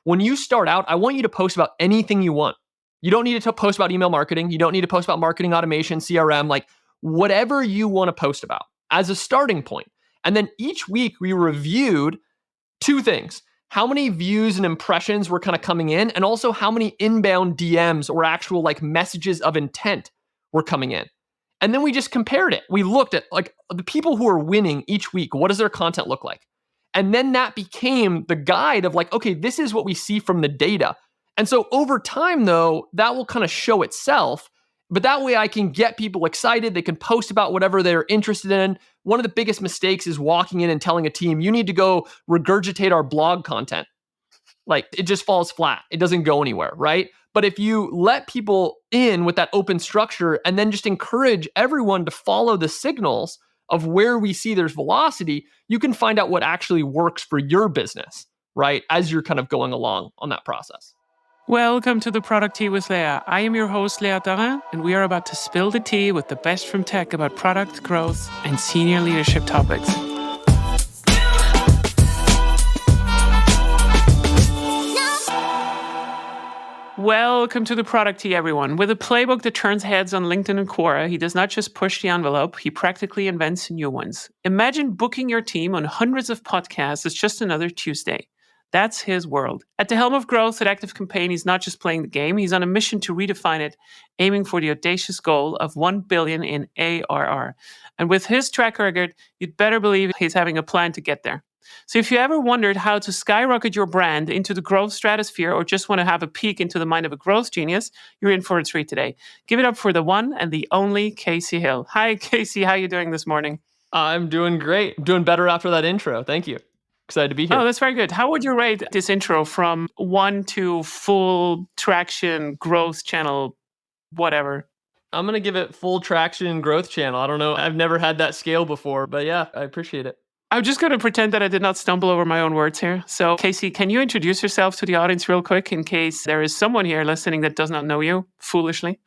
when you start out, I want you to post about anything you want. You don't need to post about email marketing. You don't need to post about marketing automation, CRM, like whatever you want to post about as a starting point. And then each week we reviewed two things: how many views and impressions were kind of coming in, and also how many inbound DMs or actual like messages of intent were coming in. And then we just compared it. We looked at like the people who are winning each week. What does their content look like? And then that became the guide of like, okay, this is what we see from the data. And so over time, though, that will kind of show itself. But that way I can get people excited. They can post about whatever they're interested in. One of the biggest mistakes is walking in and telling a team, you need to go regurgitate our blog content. Like it just falls flat. It doesn't go anywhere, right? But if you let people in with that open structure and then just encourage everyone to follow the signals of where we see there's velocity, you can find out what actually works for your business, right? As you're kind of going along on that process. Welcome to the Product Tea with Leah. I am your host, Leah Darin, and we are about to spill the tea with the best from tech about product growth and senior leadership topics. Welcome to the Product Tea, everyone. With a playbook that turns heads on LinkedIn and Quora, he does not just push the envelope, he practically invents new ones. Imagine booking your team on hundreds of podcasts as just another Tuesday. That's his world. At the helm of growth at ActiveCampaign, he's not just playing the game, he's on a mission to redefine it, aiming for the audacious goal of 1 billion in ARR. And with his track record, you'd better believe he's having a plan to get there. So if you ever wondered how to skyrocket your brand into the growth stratosphere or just want to have a peek into the mind of a growth genius, you're in for a treat today. Give it up for the one and the only Casey Hill. Hi, Casey. How are you doing this morning? I'm doing great. I'm doing better after that intro. Thank you. Excited to be here. Oh, that's very good. How would you rate this intro from 1 to full traction growth channel, whatever? I'm going to give it full traction growth channel. I don't know. I've never had that scale before, but yeah, I appreciate it. I'm just going to pretend that I did not stumble over my own words here. So, Casey, can you introduce yourself to the audience real quick in case there is someone here listening that does not know you, foolishly?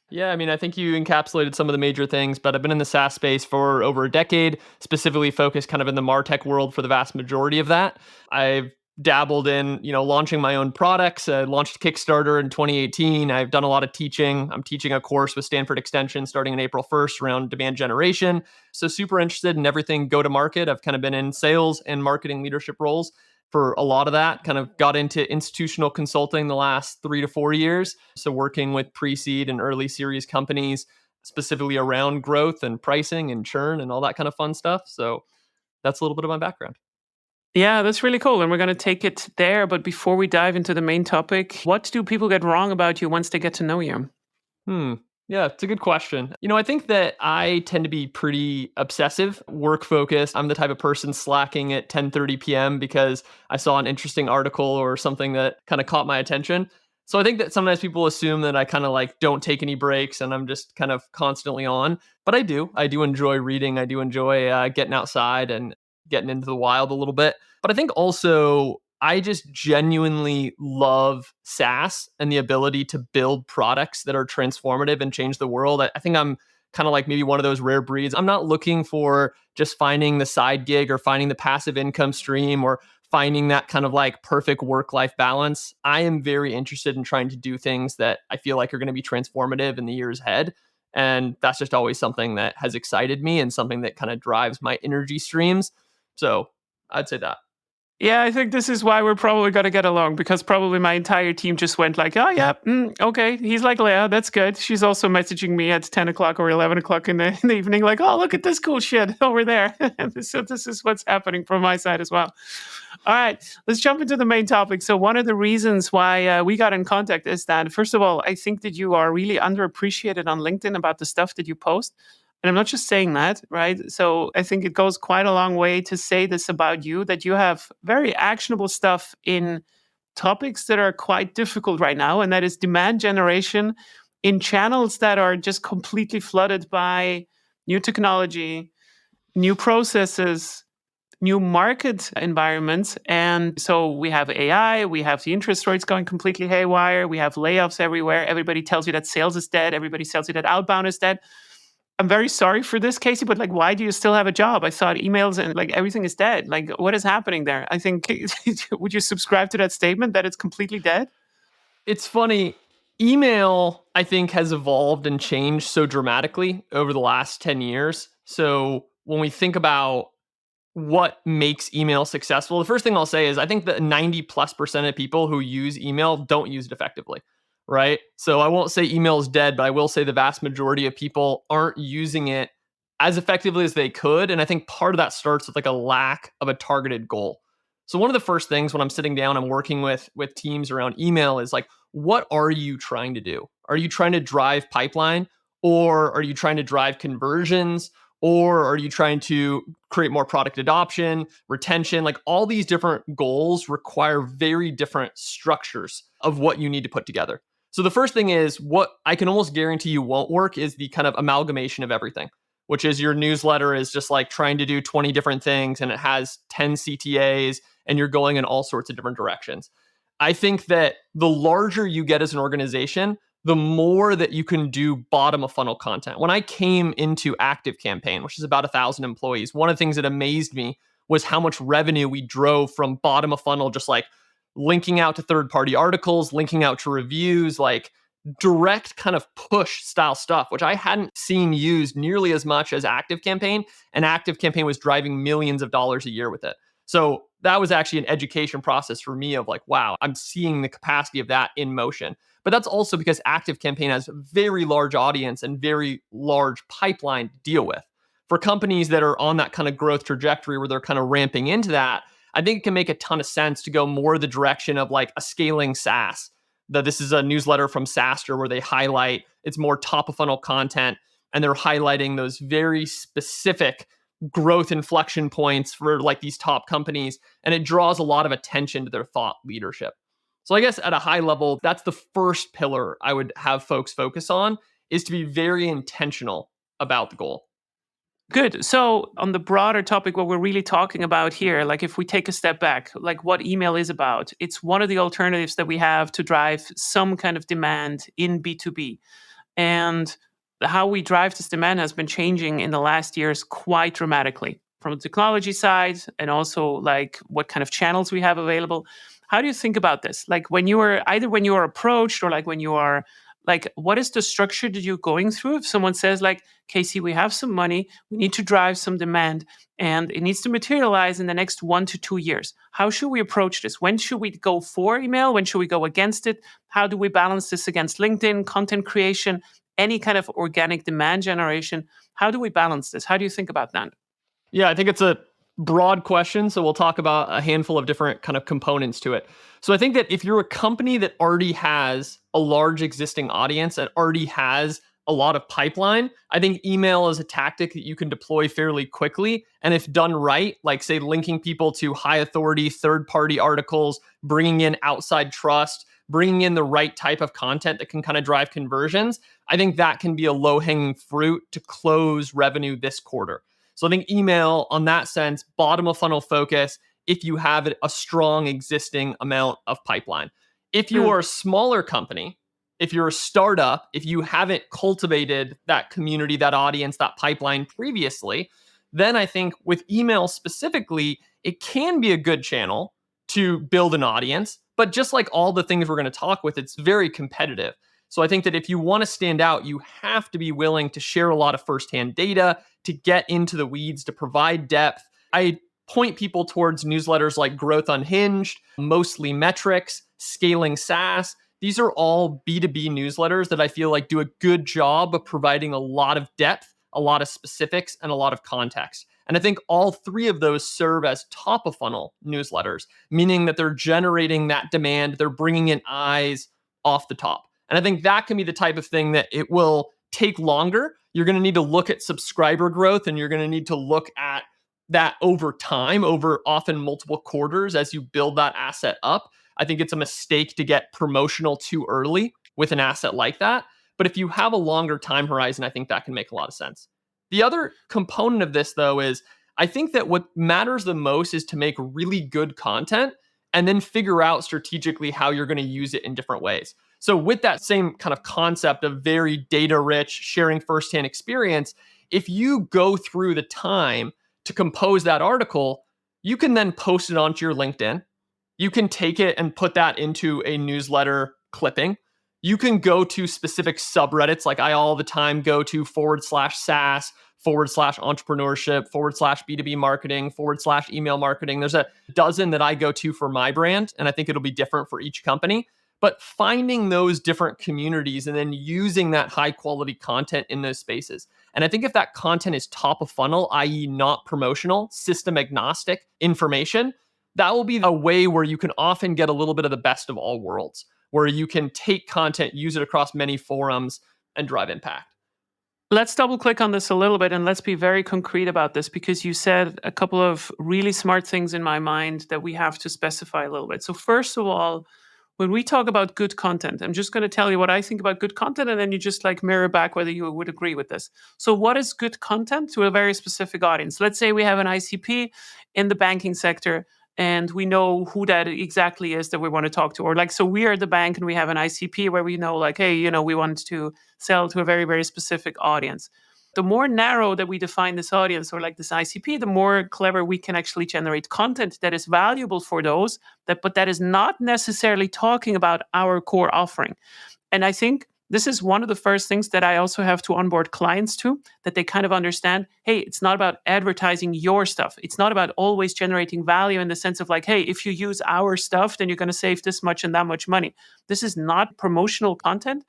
Yeah, I mean, I think you encapsulated some of the major things, but I've been in the SaaS space for over a decade, specifically focused kind of in the MarTech world for the vast majority of that. I've dabbled in, launching my own products. I launched Kickstarter in 2018. I've done a lot of teaching. I'm teaching a course with Stanford Extension starting on April 1st around demand generation. So super interested in everything go-to-market. I've kind of been in sales and marketing leadership roles for a lot of that. Kind of got into institutional consulting the last 3 to 4 years. So working with pre-seed and early series companies, specifically around growth and pricing and churn and all that kind of fun stuff. So that's a little bit of my background. Yeah, that's really cool. And we're going to take it there. But before we dive into the main topic, what do people get wrong about you once they get to know you? Yeah, it's a good question. I think that I tend to be pretty obsessive, work focused. I'm the type of person slacking at 10:30 p.m. because I saw an interesting article or something that kind of caught my attention. So I think that sometimes people assume that I kind of like don't take any breaks and I'm just kind of constantly on. But I do. I do enjoy reading. I do enjoy getting outside and getting into the wild a little bit. But I think also I just genuinely love SaaS and the ability to build products that are transformative and change the world. I think I'm kind of like maybe one of those rare breeds. I'm not looking for just finding the side gig or finding the passive income stream or finding that kind of like perfect work-life balance. I am very interested in trying to do things that I feel like are going to be transformative in the years ahead. And that's just always something that has excited me and something that kind of drives my energy streams. So I'd say that. Yeah, I think this is why we're probably going to get along, because probably my entire team just went like, oh, yeah, okay. He's like, Leah, that's good. She's also messaging me at 10 o'clock or 11 o'clock in the evening, like, oh, look at this cool shit over there. So this is what's happening from my side as well. All right, let's jump into the main topic. So one of the reasons why we got in contact is that, first of all, I think that you are really underappreciated on LinkedIn about the stuff that you post. And I'm not just saying that, right? So I think it goes quite a long way to say this about you, that you have very actionable stuff in topics that are quite difficult right now. And that is demand generation in channels that are just completely flooded by new technology, new processes, new market environments. And so we have AI, we have the interest rates going completely haywire, we have layoffs everywhere. Everybody tells you that sales is dead. Everybody tells you that outbound is dead. I'm very sorry for this, Casey, but like, why do you still have a job? I thought emails and like everything is dead. Like, what is happening there? I think, would you subscribe to that statement that it's completely dead? It's funny. Email, I think, has evolved and changed so dramatically over the last 10 years. So when we think about what makes email successful, the first thing I'll say is I think that 90+% of people who use email don't use it effectively, right? So I won't say email is dead, but I will say the vast majority of people aren't using it as effectively as they could. And I think part of that starts with like a lack of a targeted goal. So one of the first things when I'm sitting down, I'm working with teams around email is like, what are you trying to do? Are you trying to drive pipeline, or are you trying to drive conversions, or are you trying to create more product adoption, retention? Like all these different goals require very different structures of what you need to put together. So the first thing is what I can almost guarantee you won't work is the kind of amalgamation of everything, which is your newsletter is just like trying to do 20 different things and it has 10 CTAs and you're going in all sorts of different directions. I think that the larger you get as an organization, the more that you can do bottom of funnel content. When I came into Active Campaign, which is about 1,000 employees, one of the things that amazed me was how much revenue we drove from bottom of funnel, just like linking out to third party articles, linking out to reviews, like direct kind of push style stuff, which I hadn't seen used nearly as much as Active Campaign. And Active Campaign was driving millions of dollars a year with it. So that was actually an education process for me of like, wow, I'm seeing the capacity of that in motion. But that's also because Active Campaign has a very large audience and very large pipeline to deal with. For companies that are on that kind of growth trajectory where they're kind of ramping into that, I think it can make a ton of sense to go more the direction of like a scaling SaaS. This is a newsletter from SaaStr where they highlight it's more top of funnel content and they're highlighting those very specific growth inflection points for like these top companies, and it draws a lot of attention to their thought leadership. So I guess at a high level, that's the first pillar I would have folks focus on, is to be very intentional about the goal. Good. So, on the broader topic, what we're really talking about here, like if we take a step back, like what email is about, it's one of the alternatives that we have to drive some kind of demand in B2B. And how we drive this demand has been changing in the last years quite dramatically from the technology side and also like what kind of channels we have available. How do you think about this? Like when you are either when you are approached or like when you are like, what is the structure that you're going through? If someone says like, Casey, we have some money, we need to drive some demand and it needs to materialize in the next 1 to 2 years. How should we approach this? When should we go for email? When should we go against it? How do we balance this against LinkedIn, content creation, any kind of organic demand generation? How do we balance this? How do you think about that? Yeah, I think it's a broad question. So we'll talk about a handful of different kind of components to it. So I think that if you're a company that already has a large existing audience and already has a lot of pipeline, I think email is a tactic that you can deploy fairly quickly. And if done right, like say linking people to high authority third party articles, bringing in outside trust, bringing in the right type of content that can kind of drive conversions, I think that can be a low hanging fruit to close revenue this quarter. So I think email on that sense, bottom of funnel focus, if you have a strong existing amount of pipeline. If you Mm. are a smaller company, if you're a startup, if you haven't cultivated that community, that audience, that pipeline previously, then I think with email specifically, it can be a good channel to build an audience. But just like all the things we're going to talk with, it's very competitive. So I think that if you want to stand out, you have to be willing to share a lot of firsthand data, to get into the weeds, to provide depth. I point people towards newsletters like Growth Unhinged, Mostly Metrics, Scaling SaaS. These are all B2B newsletters that I feel like do a good job of providing a lot of depth, a lot of specifics, and a lot of context. And I think all three of those serve as top of funnel newsletters, meaning that they're generating that demand, they're bringing in eyes off the top. And I think that can be the type of thing that it will take longer. You're going to need to look at subscriber growth and you're going to need to look at that over time, over often multiple quarters as you build that asset up. I think it's a mistake to get promotional too early with an asset like that. But if you have a longer time horizon, I think that can make a lot of sense. The other component of this, though, is I think that what matters the most is to make really good content and then figure out strategically how you're going to use it in different ways. So with that same kind of concept of very data rich, sharing firsthand experience, if you go through the time to compose that article, you can then post it onto your LinkedIn. You can take it and put that into a newsletter clipping. You can go to specific subreddits, like I all the time go to /SaaS, /entrepreneurship, /B2B marketing, /email marketing. There's a dozen that I go to for my brand, and I think it'll be different for each company. But finding those different communities and then using that high quality content in those spaces. And I think if that content is top of funnel, i.e., not promotional, system agnostic information, that will be a way where you can often get a little bit of the best of all worlds, where you can take content, use it across many forums, and drive impact. Let's double click on this a little bit and let's be very concrete about this, because you said a couple of really smart things in my mind that we have to specify a little bit. So first of all, when we talk about good content, I'm just going to tell you what I think about good content, and then you just like mirror back whether you would agree with this. So what is good content to a very specific audience? Let's say we have an ICP in the banking sector, and we know who that exactly is that we want to talk to. Or like, so we are the bank and we have an ICP where we know like, hey, we want to sell to a very, very specific audience. The more narrow that we define this audience or like this ICP, the more clever we can actually generate content that is valuable for those, but that is not necessarily talking about our core offering. And I think this is one of the first things that I also have to onboard clients to, that they kind of understand, hey, it's not about advertising your stuff. It's not about always generating value in the sense of like, hey, if you use our stuff, then you're going to save this much and that much money. This is not promotional content.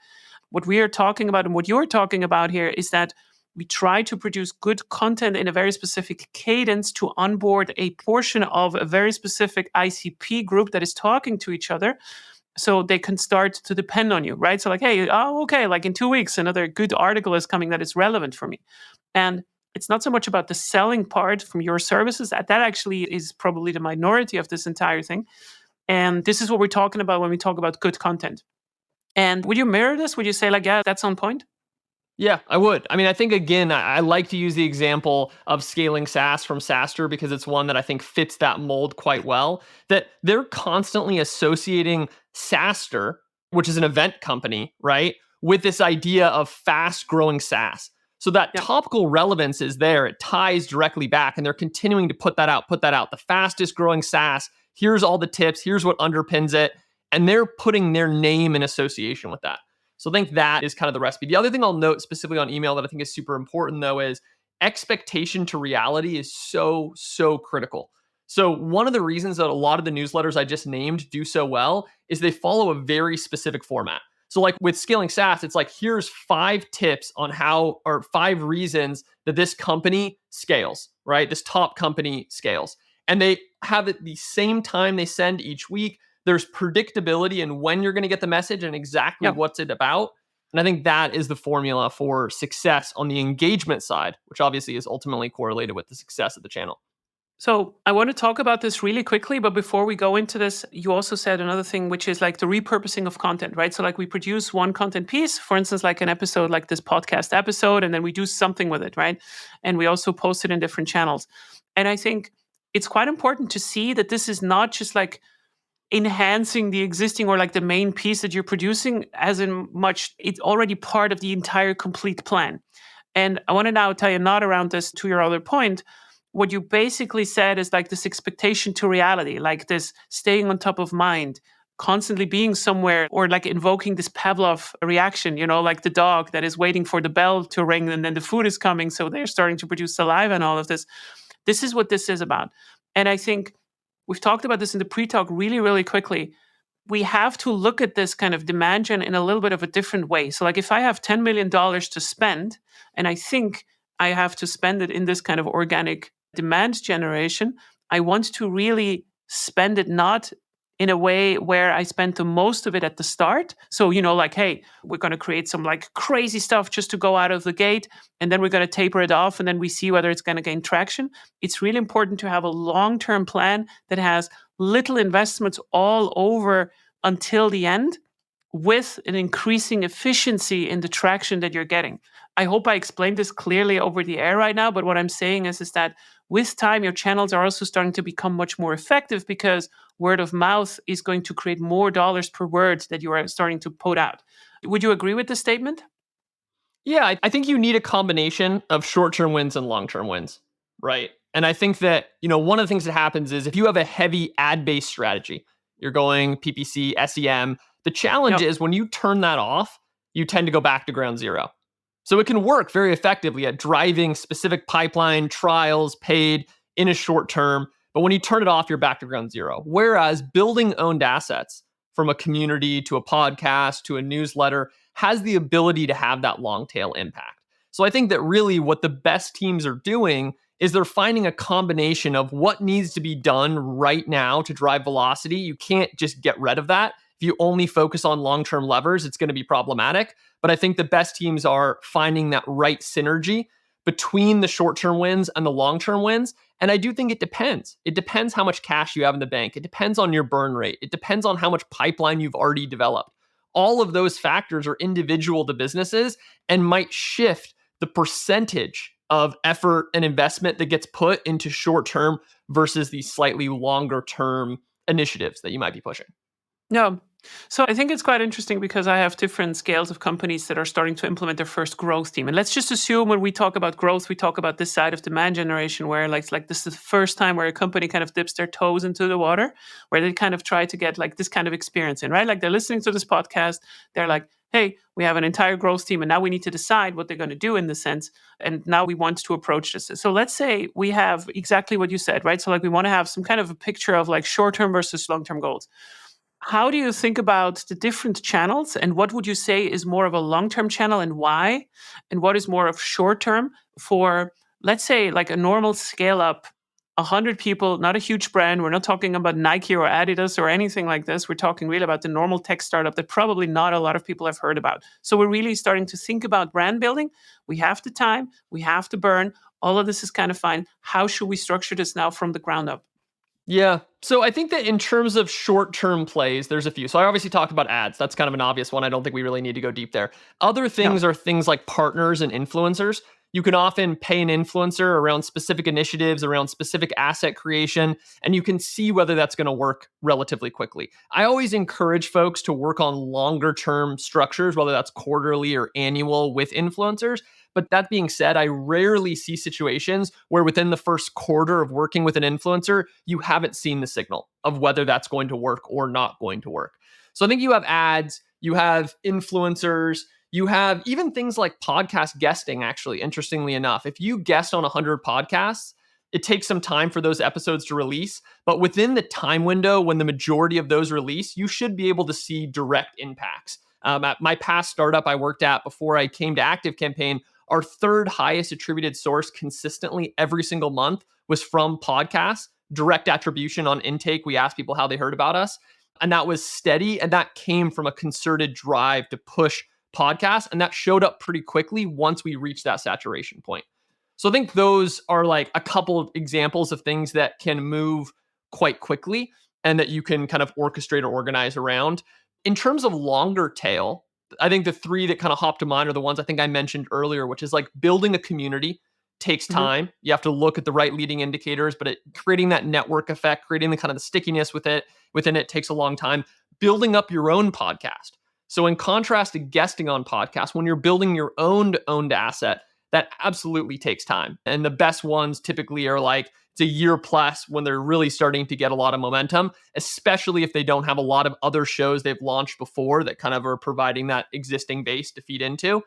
What we are talking about and what you're talking about here is that we try to produce good content in a very specific cadence to onboard a portion of a very specific ICP group that is talking to each other, so they can start to depend on you, right? So like, hey, okay, like in 2 weeks, another good article is coming that is relevant for me. And it's not so much about the selling part from your services. That actually is probably the minority of this entire thing. And this is what we're talking about when we talk about good content. And would you mirror this? Would you say like, yeah, that's on point? Yeah, I would. I mean, I think, again, I like to use the example of scaling SaaS from SaaStr because it's one that I think fits that mold quite well. That they're constantly associating SaaStr, which is an event company, right, with this idea of fast growing SaaS. So that topical relevance is there. It ties directly back, and they're continuing to put that out. The fastest growing SaaS. Here's all the tips. Here's what underpins it. And they're putting their name in association with that. So I think that is kind of the recipe. The other thing I'll note specifically on email that I think is super important, though, is expectation to reality is so, so critical. So one of the reasons that a lot of the newsletters I just named do so well is they follow a very specific format. So like with scaling SaaS, it's like, here's 5 tips on how, or 5 reasons that this company scales, right? This top company scales. And they have it the same time they send each week. There's predictability in when you're going to get the message and exactly what's it about. And I think that is the formula for success on the engagement side, which obviously is ultimately correlated with the success of the channel. So I want to talk about this really quickly, but before we go into this, you also said another thing, which is like the repurposing of content, right? So like we produce one content piece, for instance, like an episode, like this podcast episode, and then we do something with it, right? And we also post it in different channels. And I think it's quite important to see that this is not just like enhancing the existing or like the main piece that you're producing, as in much it's already part of the entire complete plan. And I want to now tell you, not around this, to your other point, what you basically said is like this expectation to reality, like this staying on top of mind, constantly being somewhere, or like invoking this Pavlov reaction, like the dog that is waiting for the bell to ring and then the food is coming, so they're starting to produce saliva and all of this. This is what this is about. And I think we've talked about this in the pre-talk really, really quickly. We have to look at this kind of demand gen in a little bit of a different way. So like if I have $10 million to spend, and I think I have to spend it in this kind of organic demand generation, I want to really spend it not in a way where I spend the most of it at the start. So, like, hey, we're going to create some like crazy stuff just to go out of the gate, and then we're going to taper it off, and then we see whether it's going to gain traction. It's really important to have a long-term plan that has little investments all over until the end, with an increasing efficiency in the traction that you're getting. I hope I explained this clearly over the air right now, but what I'm saying is that with time, your channels are also starting to become much more effective because word of mouth is going to create more dollars per word that you are starting to put out. Would you agree with this statement? Yeah, I think you need a combination of short-term wins and long-term wins, right? And I think that, one of the things that happens is if you have a heavy ad-based strategy, you're going PPC, SEM, the challenge Yep. is when you turn that off, you tend to go back to ground zero. So it can work very effectively at driving specific pipeline trials paid in a short term, but when you turn it off, you're back to ground zero. Whereas building owned assets from a community to a podcast to a newsletter has the ability to have that long tail impact. So I think that really what the best teams are doing is they're finding a combination of what needs to be done right now to drive velocity. You can't just get rid of that. If you only focus on long-term levers, it's going to be problematic. But I think the best teams are finding that right synergy between the short-term wins and the long-term wins. And I do think it depends. It depends how much cash you have in the bank. It depends on your burn rate. It depends on how much pipeline you've already developed. All of those factors are individual to businesses and might shift the percentage of effort and investment that gets put into short term versus these slightly longer term initiatives that you might be pushing. No. So I think it's quite interesting because I have different scales of companies that are starting to implement their first growth team. And let's just assume when we talk about growth, we talk about this side of demand generation where like this is the first time where a company kind of dips their toes into the water, where they kind of try to get like this kind of experience in, right? Like they're listening to this podcast, they're like, hey, we have an entire growth team and now we need to decide what they're going to do in the sense. And now we want to approach this. So let's say we have exactly what you said, right? So like we want to have some kind of a picture of like short-term versus long-term goals. How do you think about the different channels and what would you say is more of a long-term channel and why? And what is more of short-term for, let's say, like a normal scale up, 100 people, not a huge brand. We're not talking about Nike or Adidas or anything like this. We're talking really about the normal tech startup that probably not a lot of people have heard about. So we're really starting to think about brand building. We have the time, we have to burn. All of this is kind of fine. How should we structure this now from the ground up? Yeah. So I think that in terms of short-term plays, there's a few. So I obviously talked about ads. That's kind of an obvious one. I don't think we really need to go deep there. Other No. things are things like partners and influencers. You can often pay an influencer around specific initiatives, around specific asset creation, and you can see whether that's going to work relatively quickly. I always encourage folks to work on longer term structures, whether that's quarterly or annual with influencers. But that being said, I rarely see situations where within the first quarter of working with an influencer, you haven't seen the signal of whether that's going to work or not going to work. So I think you have ads, you have influencers, you have even things like podcast guesting, actually, interestingly enough. If you guest on 100 podcasts, it takes some time for those episodes to release. But within the time window when the majority of those release, you should be able to see direct impacts. At my past startup I worked at before I came to Active Campaign, our third highest attributed source consistently every single month was from podcasts, direct attribution on intake. We asked people how they heard about us, and that was steady. And that came from a concerted drive to push podcasts. And that showed up pretty quickly once we reached that saturation point. So I think those are like a couple of examples of things that can move quite quickly and that you can kind of orchestrate or organize around. In terms of longer tail, I think the three that kind of hop to mind are the ones I think I mentioned earlier, which is like building a community takes Mhm. time. You have to look at the right leading indicators, but creating that network effect, creating the kind of the stickiness within it takes a long time. Building up your own podcast. So in contrast to guesting on podcasts, when you're building your owned asset, that absolutely takes time. And the best ones typically are like it's a year plus when they're really starting to get a lot of momentum, especially if they don't have a lot of other shows they've launched before that kind of are providing that existing base to feed into.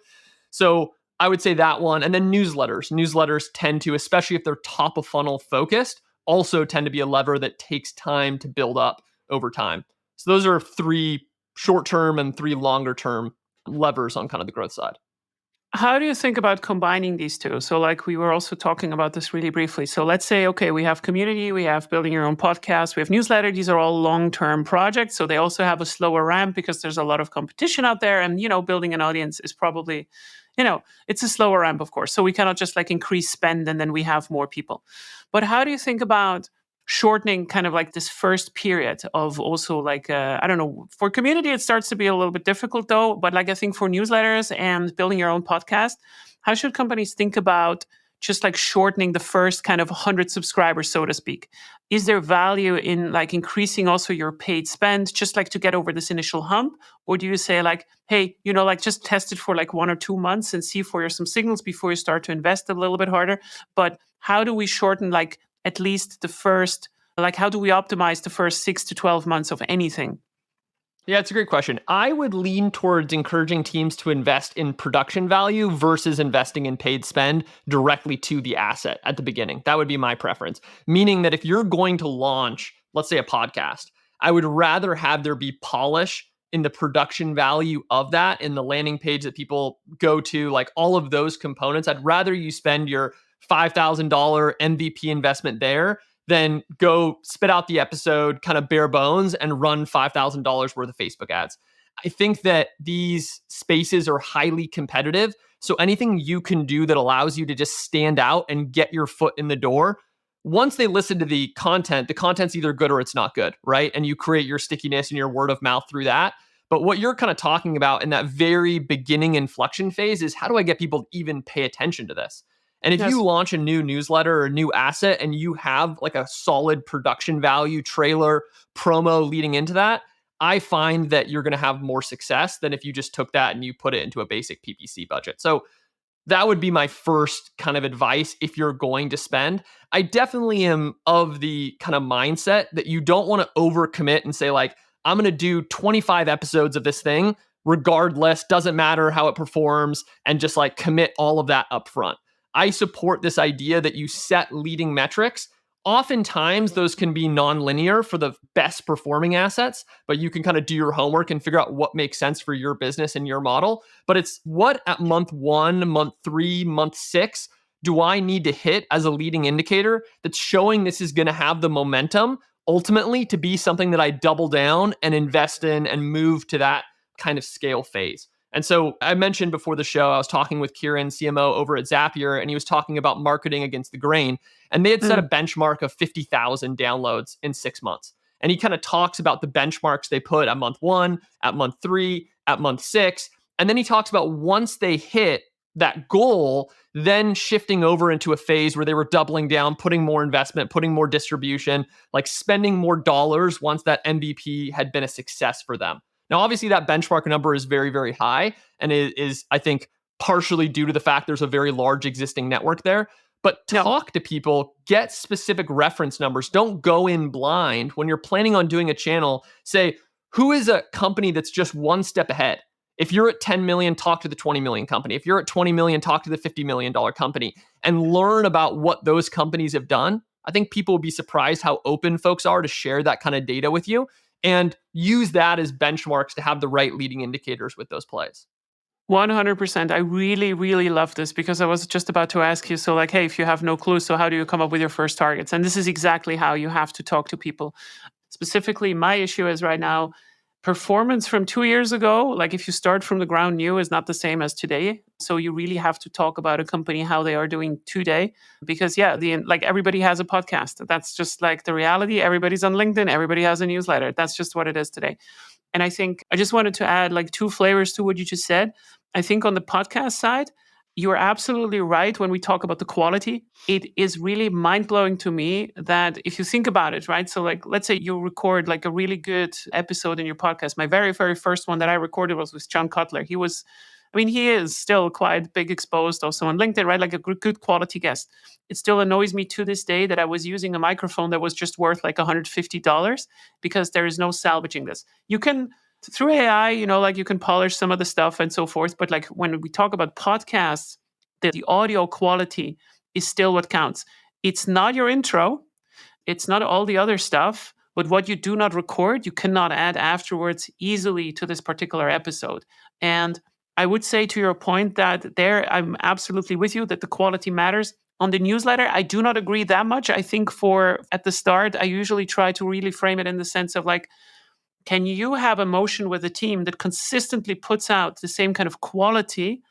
So I would say that one. And then newsletters. Newsletters tend to, especially if they're top of funnel focused, also tend to be a lever that takes time to build up over time. So those are three short term and three longer term levers on kind of the growth side. How do you think about combining these two? So, like we were also talking about this really briefly. So, let's say, okay, we have community, we have building your own podcast, we have newsletter. These are all long-term projects. So they also have a slower ramp because there's a lot of competition out there, and building an audience is probably, it's a slower ramp, of course. So we cannot just like increase spend and then we have more people. But how do you think about shortening kind of like this first period of also like I don't know, for community it starts to be a little bit difficult though, but like I think for newsletters and building your own podcast, how should companies think about just like shortening the first kind of 100 subscribers, so to speak? Is there value in like increasing also your paid spend just like to get over this initial hump? Or do you say like, hey, like just test it for like 1 or 2 months and see if there's some signals before you start to invest a little bit harder? But how do we shorten like at least the first, like how do we optimize the first 6 to 12 months of anything? Yeah, it's a great question. I would lean towards encouraging teams to invest in production value versus investing in paid spend directly to the asset at the beginning. That would be my preference. Meaning that if you're going to launch, let's say a podcast, I would rather have there be polish in the production value of that, in the landing page that people go to, like all of those components. I'd rather you spend your $5,000 MVP investment there then go spit out the episode kind of bare bones and run $5,000 worth of Facebook ads. I think that these spaces are highly competitive. So anything you can do that allows you to just stand out and get your foot in the door, once they listen to the content's either good or it's not good, right? And you create your stickiness and your word of mouth through that. But what you're kind of talking about in that very beginning inflection phase is how do I get people to even pay attention to this? And if you Yes. launch a new newsletter or a new asset and you have like a solid production value, trailer, promo leading into that, I find that you're going to have more success than if you just took that and you put it into a basic PPC budget. So that would be my first kind of advice if you're going to spend. I definitely am of the kind of mindset that you don't want to overcommit and say, like, I'm going to do 25 episodes of this thing, regardless, doesn't matter how it performs, and just like commit all of that up front. I support this idea that you set leading metrics. Oftentimes, those can be non-linear for the best performing assets, but you can kind of do your homework and figure out what makes sense for your business and your model. But it's what at month 1, month 3, month 6 do I need to hit as a leading indicator that's showing this is going to have the momentum ultimately to be something that I double down and invest in and move to that kind of scale phase. And so I mentioned before the show, I was talking with Kieran, CMO over at Zapier, and he was talking about marketing against the grain. And they had set a benchmark of 50,000 downloads in 6 months. And he kind of talks about the benchmarks they put at month 1, at month 3, at month 6. And then he talks about once they hit that goal, then shifting over into a phase where they were doubling down, putting more investment, putting more distribution, like spending more dollars once that MVP had been a success for them. Now, obviously, that benchmark number is very, very high, and it is, I think, partially due to the fact there's a very large existing network there. But talk to people, get specific reference numbers. Don't go in blind. When you're planning on doing a channel, say, who is a company that's just one step ahead? If you're at 10 million, talk to the 20 million company. If you're at 20 million, talk to the $50 million company and learn about what those companies have done. I think people will be surprised how open folks are to share that kind of data with you and use that as benchmarks to have the right leading indicators with those plays. 100%. I really, really love this because I was just about to ask you. So, like, hey, if you have no clue, so how do you come up with your first targets? And this is exactly how you have to talk to people. Specifically, my issue is right now performance from 2 years ago. Like, if you start from the ground new, is not the same as today. So, you really have to talk about a company, how they are doing today. Because, yeah, like everybody has a podcast. That's just like the reality. Everybody's on LinkedIn, everybody has a newsletter. That's just what it is today. And I think I just wanted to add like 2 flavors to what you just said. I think on the podcast side, you are absolutely right when we talk about the quality. It is really mind blowing to me that if you think about it, right? So, like, let's say you record like a really good episode in your podcast. My very, very first one that I recorded was with John Cutler. He is still quite big exposed also on LinkedIn, right? Like a good quality guest. It still annoys me to this day that I was using a microphone that was just worth like $150 because there is no salvaging this. You can, through AI, like you can polish some of the stuff and so forth. But like when we talk about podcasts, the audio quality is still what counts. It's not your intro. It's not all the other stuff. But what you do not record, you cannot add afterwards easily to this particular episode. And I would say to your point that there, I'm absolutely with you that the quality matters. On the newsletter, I do not agree that much. I think at the start, I usually try to really frame it in the sense of like, can you have a motion with a team that consistently puts out the same kind of quality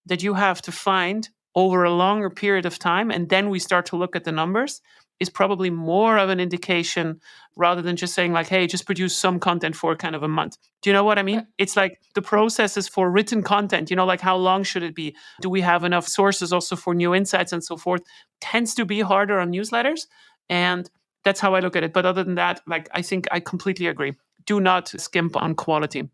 that you have to find over a longer period of time? And then we start to look at the numbers. is probably more of an indication rather than just saying like, hey, just produce some content for kind of a month. Do you know what I mean? It's like the processes for written content, like how long should it be? Do we have enough sources also for new insights and so forth? Tends to be harder on newsletters. And that's how I look at it. But other than that, like, I think I completely agree. Do not skimp on quality.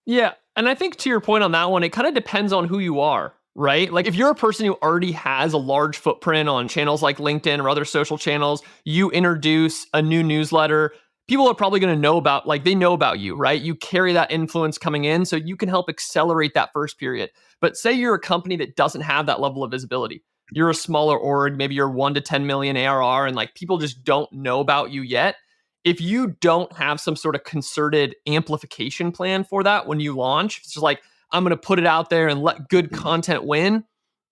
Yeah. And I think to your point on that one, it kind of depends on who you are, right? Like if you're a person who already has a large footprint on channels like LinkedIn or other social channels, you introduce a new newsletter, people are probably going to know about, like they know about you, right? You carry that influence coming in, so you can help accelerate that first period. But say you're a company that doesn't have that level of visibility. You're a smaller org, maybe you're 1 to 10 million ARR, and like people just don't know about you yet. If you don't have some sort of concerted amplification plan for that when you launch, it's just like, I'm going to put it out there and let good content win.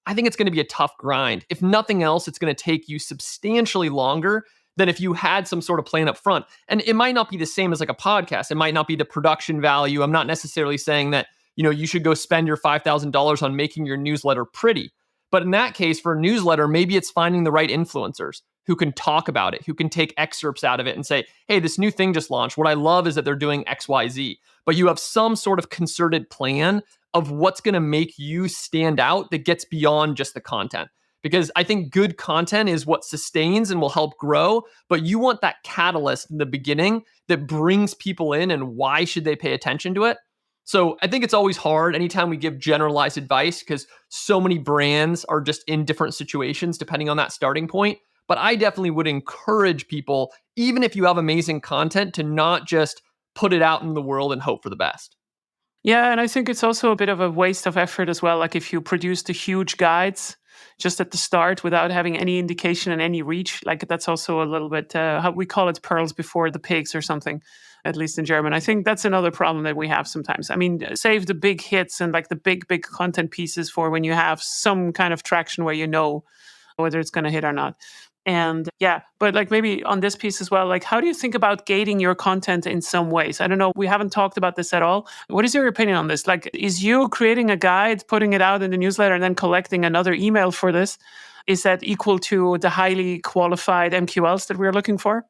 I think it's going to be a tough grind. If nothing else, it's going to take you substantially longer than if you had some sort of plan up front. And it might not be the same as like a podcast. It might not be the production value. I'm not necessarily saying that, you should go spend your $5,000 on making your newsletter pretty. But in that case, for a newsletter, maybe it's finding the right influencers who can talk about it, who can take excerpts out of it and say, hey, this new thing just launched. What I love is that they're doing XYZ. But you have some sort of concerted plan of what's going to make you stand out that gets beyond just the content. Because I think good content is what sustains and will help grow. But you want that catalyst in the beginning that brings people in, and why should they pay attention to it? So I think it's always hard anytime we give generalized advice, because so many brands are just in different situations depending on that starting point. But I definitely would encourage people, even if you have amazing content, to not just put it out in the world and hope for the best. Yeah, and I think it's also a bit of a waste of effort as well. Like if you produce the huge guides just at the start without having any indication and any reach, like that's also a little bit, how we call it, pearls before the pigs or something, at least in German. I think that's another problem that we have sometimes. I mean, save the big hits and like the big content pieces for when you have some kind of traction where you know whether it's going to hit or not. And yeah, but like maybe on this piece as well, like how do you think about gating your content in some ways? I don't know. We haven't talked about this at all. What is your opinion on this? Like, is you creating a guide, putting it out in the newsletter, and then collecting another email for this? Is that equal to the highly qualified MQLs that we're looking for?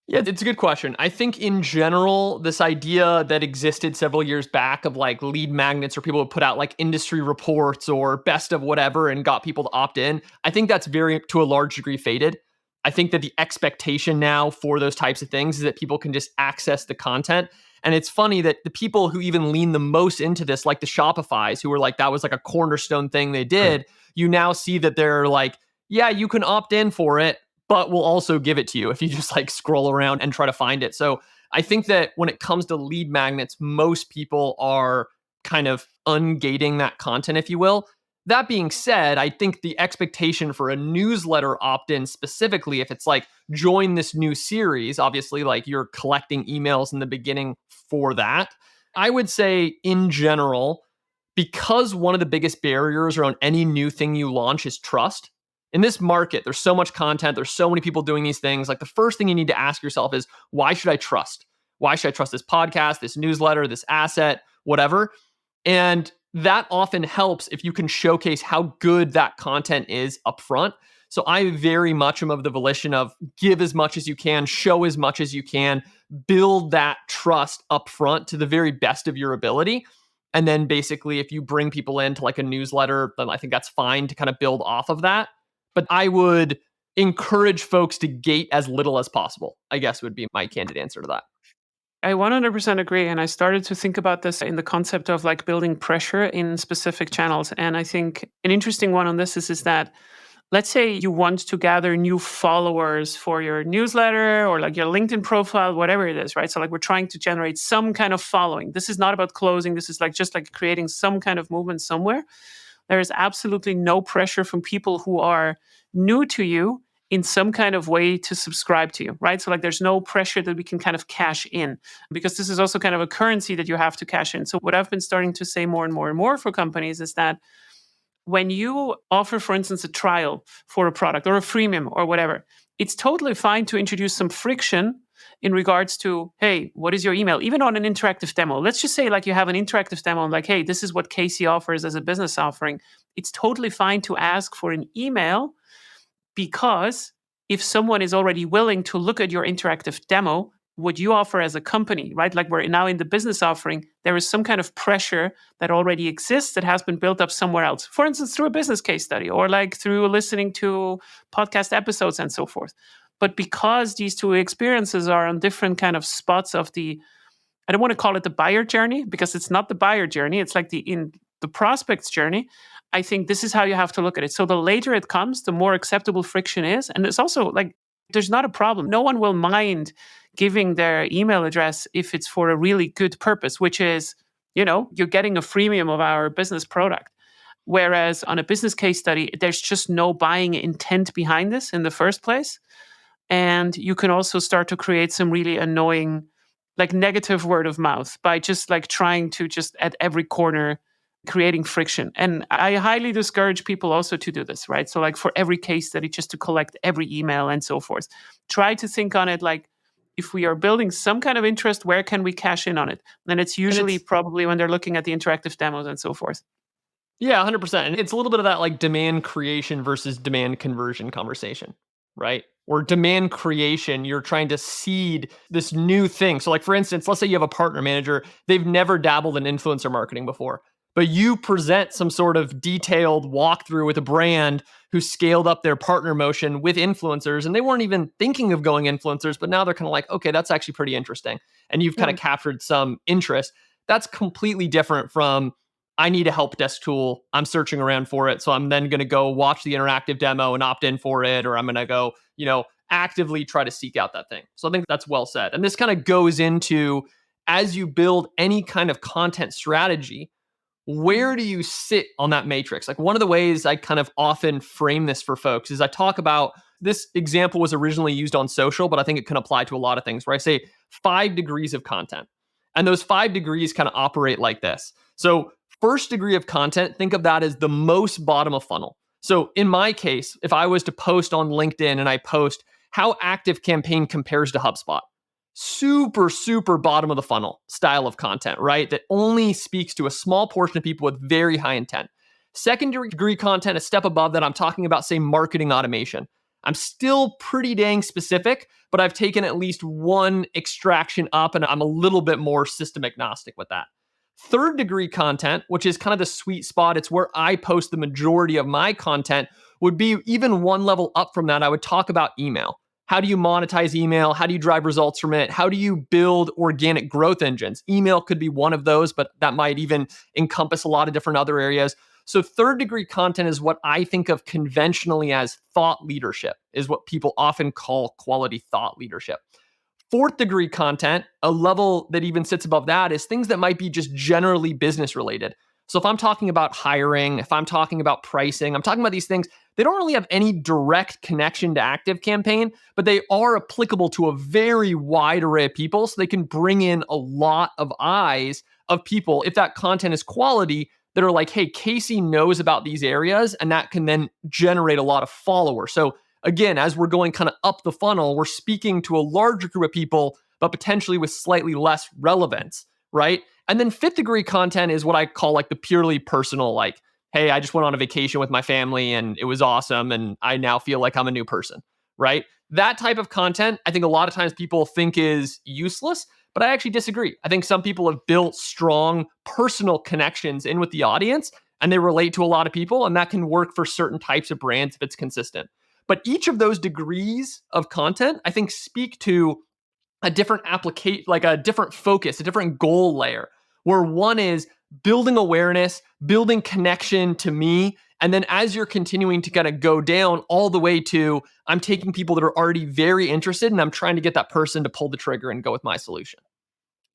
Yeah, it's a good question. I think in general, this idea that existed several years back of like lead magnets, or people would put out like industry reports or best of whatever and got people to opt in, I think that's very, to a large degree, faded. I think that the expectation now for those types of things is that people can just access the content. And it's funny that the people who even lean the most into this, like the Shopifys, who were like, that was like a cornerstone thing they did, you now see that they're like, yeah, you can opt in for it, but we'll also give it to you if you just like scroll around and try to find it. So I think that when it comes to lead magnets, most people are kind of ungating that content, if you will. That being said, I think the expectation for a newsletter opt-in specifically, if it's like join this new series, obviously like you're collecting emails in the beginning for that. I would say in general, because one of the biggest barriers around any new thing you launch is trust. In this market, there's so much content, there's so many people doing these things. Like the first thing you need to ask yourself is, why should I trust? Why should I trust this podcast, this newsletter, this asset, whatever? And that often helps if you can showcase how good that content is upfront. So I very much am of the volition of give as much as you can, show as much as you can, build that trust upfront to the very best of your ability. And then basically, if you bring people into like a newsletter, then I think that's fine to kind of build off of that. But I would encourage folks to gate as little as possible, I guess would be my candid answer to that. I 100% agree. And I started to think about this in the concept of like building pressure in specific channels. And I think an interesting one on this is that let's say you want to gather new followers for your newsletter or like your LinkedIn profile, whatever it is, right? So like we're trying to generate some kind of following. This is not about closing. This is like just like creating some kind of movement somewhere. There is absolutely no pressure from people who are new to you in some kind of way to subscribe to you, right? So like there's no pressure that we can kind of cash in, because this is also kind of a currency that you have to cash in. So what I've been starting to say more and more and more for companies is that when you offer, for instance, a trial for a product or a freemium or whatever, it's totally fine to introduce some friction in regards to, hey, what is your email? Even on an interactive demo. Let's just say like you have an interactive demo and like, hey, this is what Casey offers as a business offering. It's totally fine to ask for an email, because if someone is already willing to look at your interactive demo, what you offer as a company, right? Like we're now in the business offering, there is some kind of pressure that already exists that has been built up somewhere else. For instance, through a business case study or like through listening to podcast episodes and so forth. But because these two experiences are on different kind of spots of the, I don't want to call it the buyer journey because it's not the buyer journey. It's like the prospect's journey. I think this is how you have to look at it. So the later it comes, the more acceptable friction is. And it's also like, there's not a problem. No one will mind giving their email address if it's for a really good purpose, which is, you're getting a freemium of our business product. Whereas on a business case study, there's just no buying intent behind this in the first place. And you can also start to create some really annoying, like negative word of mouth by just like trying to just at every corner creating friction. And I highly discourage people also to do this, right? So like for every case study, just to collect every email and so forth. Try to think on it like, if we are building some kind of interest, where can we cash in on it? And it's usually probably when they're looking at the interactive demos and so forth. Yeah, 100%. And it's a little bit of that like demand creation versus demand conversion conversation, right? Or demand creation, you're trying to seed this new thing. So like for instance, let's say you have a partner manager, they've never dabbled in influencer marketing before, but you present some sort of detailed walkthrough with a brand who scaled up their partner motion with influencers and they weren't even thinking of going influencers, but now they're kind of like, okay, that's actually pretty interesting. And you've kind of captured some interest. That's completely different from I need a help desk tool. I'm searching around for it. So I'm then going to go watch the interactive demo and opt in for it, or I'm going to go, actively try to seek out that thing. So I think that's well said. And this kind of goes into as you build any kind of content strategy, where do you sit on that matrix? Like one of the ways I kind of often frame this for folks is I talk about this example was originally used on social, but I think it can apply to a lot of things where I say 5 degrees of content. And those 5 degrees kind of operate like this. So first degree of content, think of that as the most bottom of funnel. So in my case, if I was to post on LinkedIn and I post how Active Campaign compares to HubSpot, super, super bottom of the funnel style of content, right? That only speaks to a small portion of people with very high intent. Secondary degree content, a step above that, I'm talking about, say, marketing automation. I'm still pretty dang specific, but I've taken at least one extraction up and I'm a little bit more system agnostic with that. Third degree content, which is kind of the sweet spot, it's where I post the majority of my content, would be even one level up from that. I would talk about email. How do you monetize email? How do you drive results from it? How do you build organic growth engines? Email could be one of those, but that might even encompass a lot of different other areas. So third degree content is what I think of conventionally as thought leadership, is what people often call quality thought leadership. Fourth degree content, a level that even sits above that, is things that might be just generally business related. So if I'm talking about hiring, if I'm talking about pricing, I'm talking about these things, they don't really have any direct connection to Active Campaign, but they are applicable to a very wide array of people. So they can bring in a lot of eyes of people, if that content is quality, that are like, hey, Casey knows about these areas, and that can then generate a lot of followers. So again, as we're going kind of up the funnel, we're speaking to a larger group of people, but potentially with slightly less relevance, right? And then fifth degree content is what I call like the purely personal, like, hey, I just went on a vacation with my family and it was awesome. And I now feel like I'm a new person, right? That type of content, I think a lot of times people think is useless, but I actually disagree. I think some people have built strong personal connections in with the audience and they relate to a lot of people, and that can work for certain types of brands if it's consistent. But each of those degrees of content, I think, speak to a different application, like a different focus, a different goal layer, where one is building awareness, building connection to me. And then as you're continuing to kind of go down all the way to, I'm taking people that are already very interested and I'm trying to get that person to pull the trigger and go with my solution.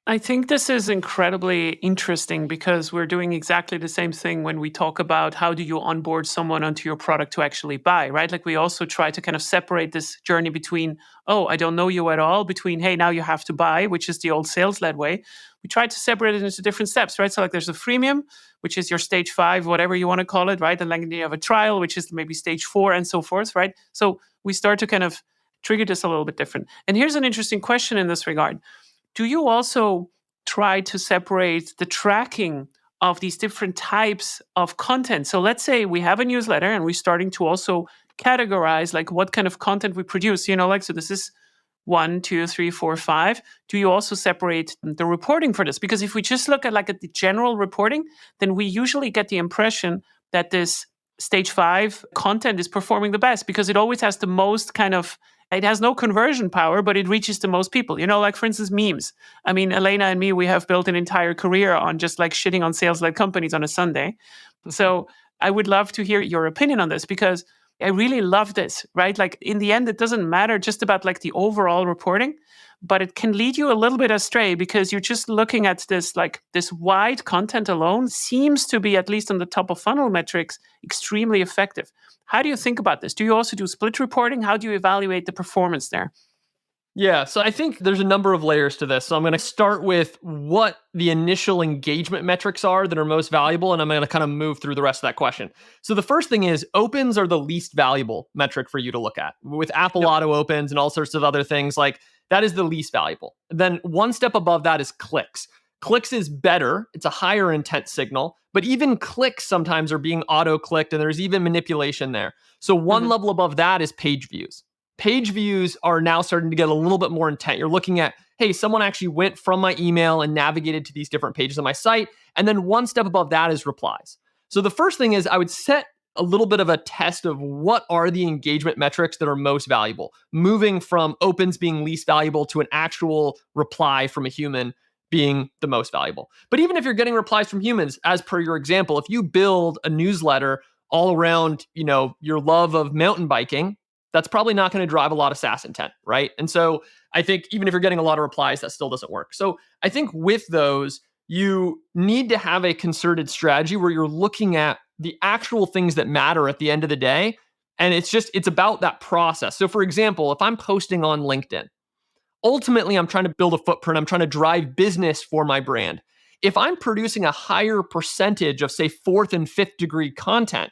I think this is incredibly interesting because we're doing exactly the same thing when we talk about how do you onboard someone onto your product to actually buy, right? Like we also try to kind of separate this journey between, oh, I don't know you at all, between, hey, now you have to buy, which is the old sales-led way. We try to separate it into different steps, right? So like there's a freemium, which is your stage 5, whatever you want to call it, right? And then you have a trial, which is maybe stage 4 and so forth, right? So we start to kind of trigger this a little bit different. And here's an interesting question in this regard. Do you also try to separate the tracking of these different types of content? So let's say we have a newsletter and we're starting to also categorize like what kind of content we produce? Like, so this is 1, 2, 3, 4, 5. Do you also separate the reporting for this? Because if we just look at the general reporting, then we usually get the impression that this stage 5 content is performing the best because it always has the most it has no conversion power, but it reaches the most people. Like for instance, memes. I mean, Elena and me, we have built an entire career on just like shitting on sales-led companies on a Sunday. So I would love to hear your opinion on this because I really love this, right? Like in the end, it doesn't matter just about like the overall reporting, but it can lead you a little bit astray because you're just looking at this, like this wide content alone seems to be, at least on the top of funnel metrics, extremely effective. How do you think about this? Do you also do split reporting? How do you evaluate the performance there? Yeah, so I think there's a number of layers to this. So I'm going to start with what the initial engagement metrics are that are most valuable, and I'm going to kind of move through the rest of that question. So the first thing is opens are the least valuable metric for you to look at. With Apple Auto opens and all sorts of other things, like that is the least valuable. Then one step above that is clicks. Clicks is better. It's a higher intent signal, but even clicks sometimes are being auto-clicked and there's even manipulation there. So one level above that is page views. Page views are now starting to get a little bit more intent. You're looking at, hey, someone actually went from my email and navigated to these different pages on my site. And then one step above that is replies. So the first thing is I would set a little bit of a test of what are the engagement metrics that are most valuable, moving from opens being least valuable to an actual reply from a human being the most valuable. But even if you're getting replies from humans, as per your example, if you build a newsletter all around, your love of mountain biking, that's probably not going to drive a lot of SaaS intent, right? And so I think even if you're getting a lot of replies, that still doesn't work. So I think with those, you need to have a concerted strategy where you're looking at the actual things that matter at the end of the day. And it's about that process. So for example, if I'm posting on LinkedIn, ultimately I'm trying to build a footprint. I'm trying to drive business for my brand. If I'm producing a higher percentage of, say, 4th and 5th degree content,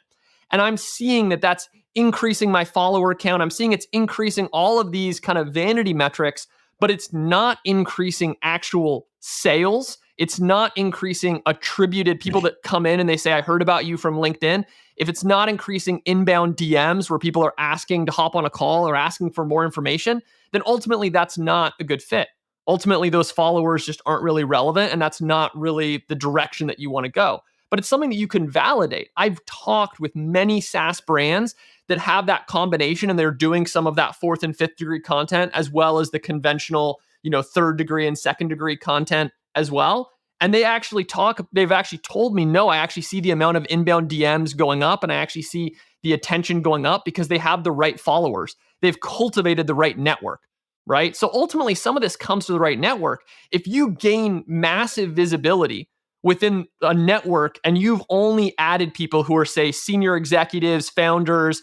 and I'm seeing that that's increasing my follower count, I'm seeing it's increasing all of these kind of vanity metrics, but it's not increasing actual sales. It's not increasing attributed people that come in and they say, I heard about you from LinkedIn. If it's not increasing inbound DMs where people are asking to hop on a call or asking for more information, then ultimately that's not a good fit. Ultimately, those followers just aren't really relevant, and that's not really the direction that you want to go. But it's something that you can validate. I've talked with many SaaS brands that have that combination, and they're doing some of that 4th and 5th degree content as well as the conventional, 3rd degree and 2nd degree content as well. And they've actually told me, no, I actually see the amount of inbound DMs going up and I actually see the attention going up because they have the right followers. They've cultivated the right network, right? So ultimately, some of this comes to the right network. If you gain massive visibility within a network and you've only added people who are, say, senior executives, founders,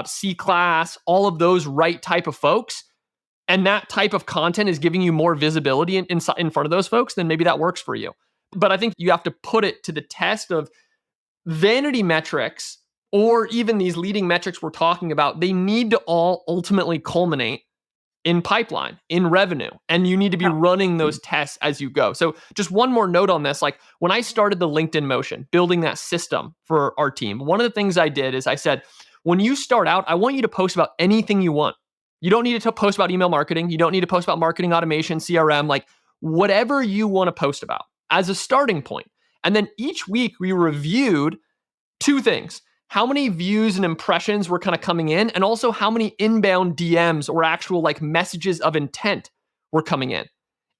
C-class, all of those right type of folks, and that type of content is giving you more visibility in front of those folks, then maybe that works for you. But I think you have to put it to the test of vanity metrics or even these leading metrics we're talking about. They need to all ultimately culminate in pipeline, in revenue, and you need to be running those tests as you go. So just one more note on this, like when I started the LinkedIn motion, building that system for our team, one of the things I did is I said, when you start out, I want you to post about anything you want. You don't need to post about email marketing. You don't need to post about marketing automation, CRM, like whatever you want to post about as a starting point. And then each week we reviewed 2 things. How many views and impressions were kind of coming in, and also how many inbound DMs or actual like messages of intent were coming in.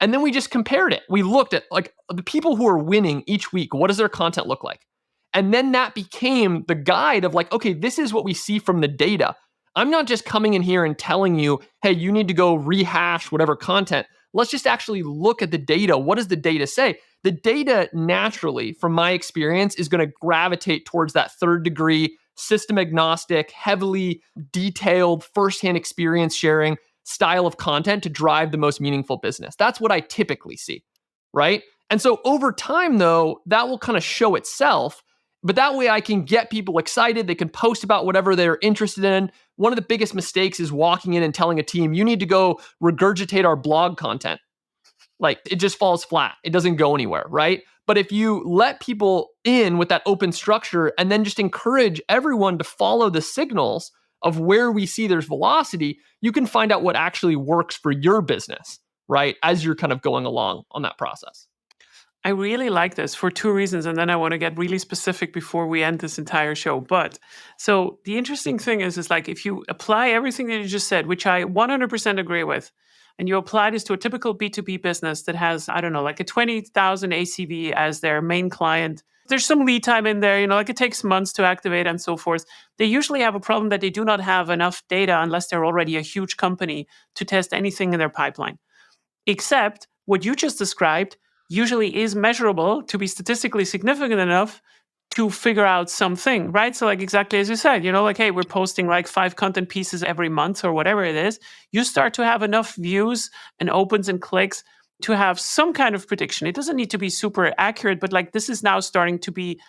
And then we just compared it. We looked at like the people who are winning each week. What does their content look like? And then that became the guide of like, okay, this is what we see from the data. I'm not just coming in here and telling you, hey, you need to go rehash whatever content. Let's just actually look at the data. What does the data say? The data naturally, from my experience, is going to gravitate towards that 3rd degree, system agnostic, heavily detailed, firsthand experience sharing style of content to drive the most meaningful business. That's what I typically see, right? And so over time, though, that will kind of show itself. But that way I can get people excited. They can post about whatever they're interested in. One of the biggest mistakes is walking in and telling a team, you need to go regurgitate our blog content. Like it just falls flat. It doesn't go anywhere, right? But if you let people in with that open structure and then just encourage everyone to follow the signals of where we see there's velocity, you can find out what actually works for your business, right? As you're kind of going along on that process. I really like this for two reasons, and then I want to get really specific before we end this entire show. But so the interesting thing is like if you apply everything that you just said, which I 100% agree with, and you apply this to a typical B2B business that has, I don't know, like a 20,000 ACV as their main client. There's some lead time in there, like it takes months to activate and so forth. They usually have a problem that they do not have enough data unless they're already a huge company to test anything in their pipeline. Except what you just described usually is measurable to be statistically significant enough to figure out something, right? So like exactly as you said, like, hey, we're posting like 5 content pieces every month or whatever it is. You start to have enough views and opens and clicks to have some kind of prediction. It doesn't need to be super accurate, but like this is now starting to be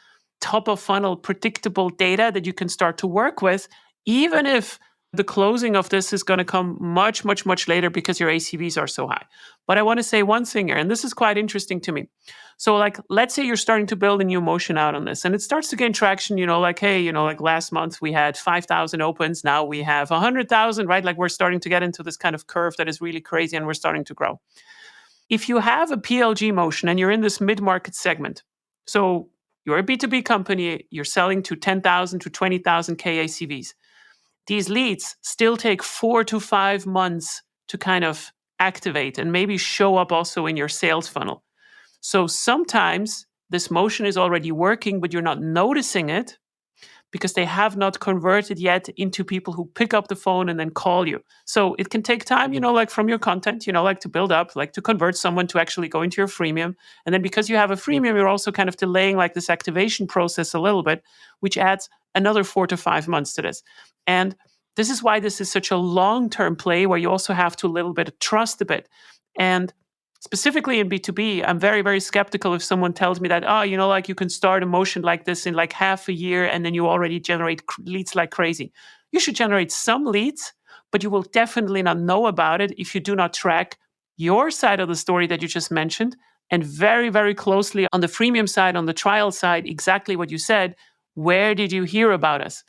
top of funnel predictable data that you can start to work with, even if the closing of this is going to come much, much, much later because your ACVs are so high. But I want to say one thing here, and this is quite interesting to me. So like, let's say you're starting to build a new motion out on this and it starts to gain traction, like, hey, like last month we had 5,000 opens. Now we have 100,000, right? Like we're starting to get into this kind of curve that is really crazy and we're starting to grow. If you have a PLG motion and you're in this mid-market segment, so you're a B2B company, you're selling to 10,000 to 20,000 KACVs. These leads still take 4 to 5 months to kind of activate and maybe show up also in your sales funnel. So sometimes this motion is already working, but you're not noticing it because they have not converted yet into people who pick up the phone and then call you. So it can take time, like from your content, like to build up, like to convert someone to actually go into your freemium. And then because you have a freemium, you're also kind of delaying like this activation process a little bit, which adds another 4 to 5 months to this. And this is why this is such a long-term play where you also have to a little bit trust a bit. And specifically in B2B, I'm very, very skeptical if someone tells me that, like you can start a motion like this in like half a year and then you already generate leads like crazy. You should generate some leads, but you will definitely not know about it if you do not track your side of the story that you just mentioned and very, very closely on the freemium side, on the trial side, exactly what you said. Where did you hear about us?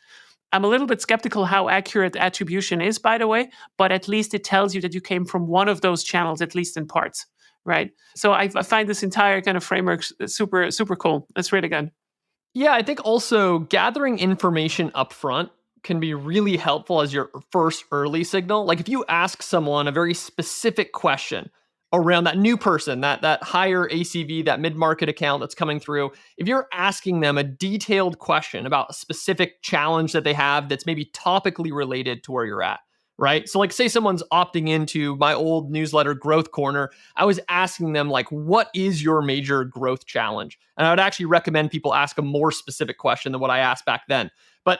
I'm a little bit skeptical how accurate attribution is, by the way, but at least it tells you that you came from one of those channels, at least in parts, right? So I find this entire kind of framework super, super cool. That's really good. Yeah, I think also gathering information upfront can be really helpful as your first early signal. Like if you ask someone a very specific question around that new person, that higher ACV, that mid-market account that's coming through, if you're asking them a detailed question about a specific challenge that they have that's maybe topically related to where you're at, right? So like say someone's opting into my old newsletter Growth Corner, I was asking them like, what is your major growth challenge? And I would actually recommend people ask a more specific question than what I asked back then. But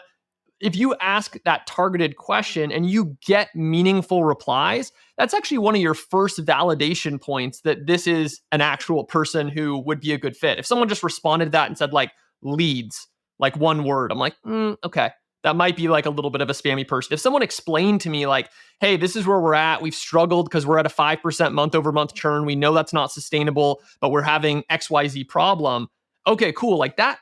if you ask that targeted question and you get meaningful replies, that's actually one of your first validation points that this is an actual person who would be a good fit. If someone just responded to that and said like leads, like one word, I'm like, okay, that might be like a little bit of a spammy person. If someone explained to me like, hey, this is where we're at, we've struggled because we're at a 5% month over month churn, we know that's not sustainable, but we're having XYZ problem. Okay, cool. Like that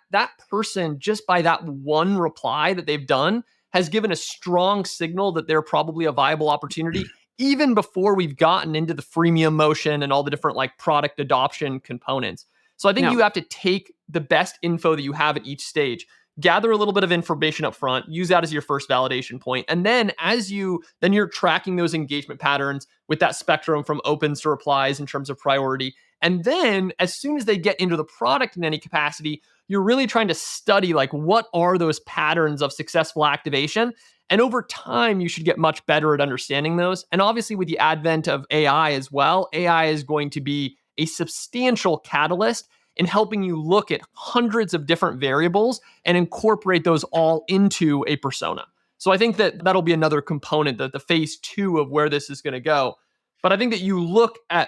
person, just by that one reply that they've done, has given a strong signal that they're probably a viable opportunity, even before we've gotten into the freemium motion and all the different like product adoption components. So I think you have to take the best info that you have at each stage, gather a little bit of information up front, use that as your first validation point. And then then you're tracking those engagement patterns with that spectrum from opens to replies in terms of priority. And then as soon as they get into the product in any capacity, you're really trying to study like what are those patterns of successful activation. And over time, you should get much better at understanding those. And obviously with the advent of AI as well, AI is going to be a substantial catalyst in helping you look at hundreds of different variables and incorporate those all into a persona. So I think that that'll be another component, that the phase 2 of where this is going to go. But I think that you look at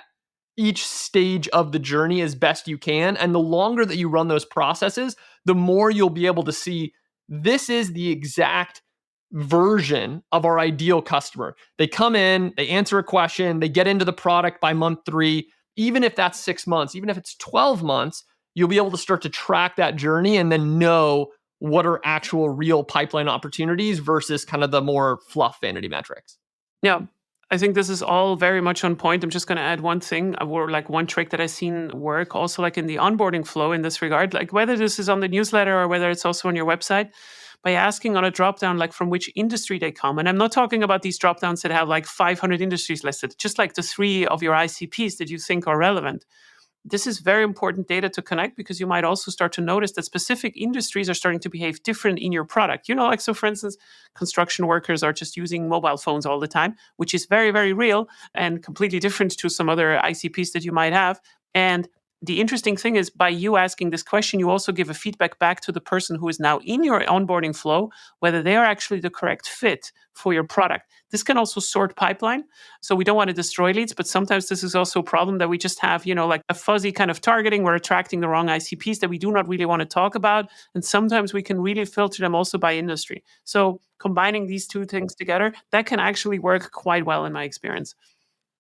each stage of the journey as best you can. And the longer that you run those processes, the more you'll be able to see this is the exact version of our ideal customer. They come in, they answer a question, they get into the product by month 3. Even if that's 6 months, even if it's 12 months, you'll be able to start to track that journey and then know what are actual real pipeline opportunities versus kind of the more fluff vanity metrics. Yeah. I think this is all very much on point. I'm just going to add one thing or like one trick that I've seen work also like in the onboarding flow in this regard, like whether this is on the newsletter or whether it's also on your website, by asking on a dropdown, like from which industry they come. And I'm not talking about these dropdowns that have like 500 industries listed, just like the 3 of your ICPs that you think are relevant. This is very important data to connect because you might also start to notice that specific industries are starting to behave different in your product. Like, so for instance, construction workers are just using mobile phones all the time, which is very, very real and completely different to some other ICPs that you might have. And the interesting thing is by you asking this question, you also give a feedback back to the person who is now in your onboarding flow, whether they are actually the correct fit for your product. This can also sort pipeline. So we don't want to destroy leads, but sometimes this is also a problem that we just have, like a fuzzy kind of targeting. We're attracting the wrong ICPs that we do not really want to talk about. And sometimes we can really filter them also by industry. So combining these two things together, that can actually work quite well in my experience.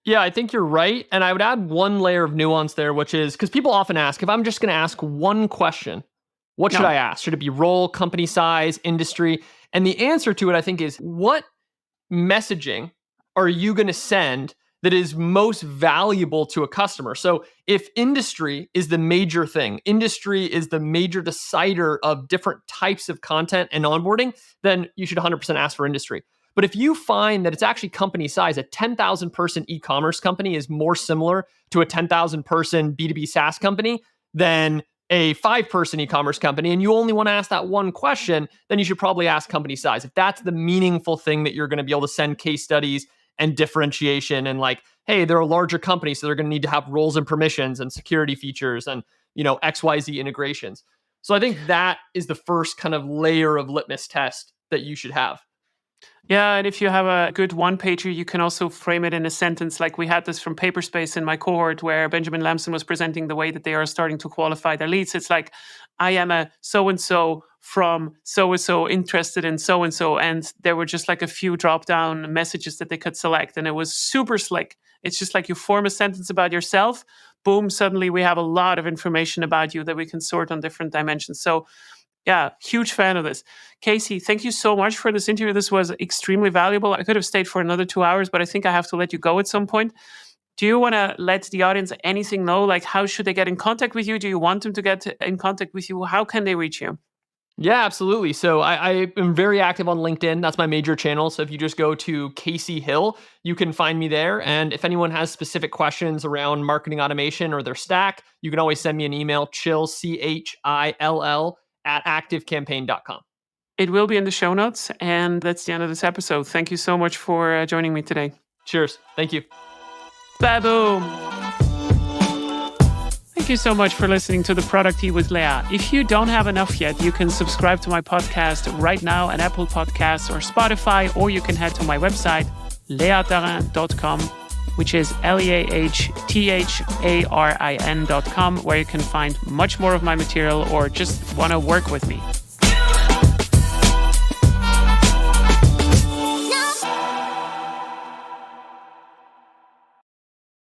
Yeah, I think you're right. And I would add one layer of nuance there, which is because people often ask, if I'm just going to ask one question, what should I ask? Should it be role, company size, industry? And the answer to it, I think, is what messaging are you going to send that is most valuable to a customer? So if industry is the major thing, industry is the major decider of different types of content and onboarding, then you should 100% ask for industry. But if you find that it's actually company size, a 10,000 person e-commerce company is more similar to a 10,000 person B2B SaaS company than a 5-person e-commerce company, and you only want to ask that one question, then you should probably ask company size. If that's the meaningful thing that you're going to be able to send case studies and differentiation and like, hey, they're a larger company, so they're going to need to have roles and permissions and security features and, XYZ integrations. So I think that is the first kind of layer of litmus test that you should have. Yeah, and if you have a good one-pager, you can also frame it in a sentence. Like we had this from Paperspace in my cohort where Benjamin Lamson was presenting the way that they are starting to qualify their leads. It's like, I am a so-and-so from so-and-so interested in so-and-so. And there were just like a few drop-down messages that they could select. And it was super slick. It's just like you form a sentence about yourself. Boom, suddenly we have a lot of information about you that we can sort on different dimensions. So yeah, huge fan of this. Casey, thank you so much for this interview. This was extremely valuable. I could have stayed for another 2 hours, but I think I have to let you go at some point. Do you want to let the audience anything know? Like, how should they get in contact with you? Do you want them to get in contact with you? How can they reach you? Yeah, absolutely. So I am very active on LinkedIn. That's my major channel. So if you just go to Casey Hill, you can find me there. And if anyone has specific questions around marketing automation or their stack, you can always send me an email, chill, CHILL, @activecampaign.com. It will be in the show notes. And that's the end of this episode. Thank you so much for joining me today. Cheers. Thank you. Baboom. Thank you so much for listening to The Product Tea with Leah. If you don't have enough yet, you can subscribe to my podcast right now on Apple Podcasts or Spotify, or you can head to my website, leahtarin.com, which is leahtarin.com, where you can find much more of my material or just want to work with me.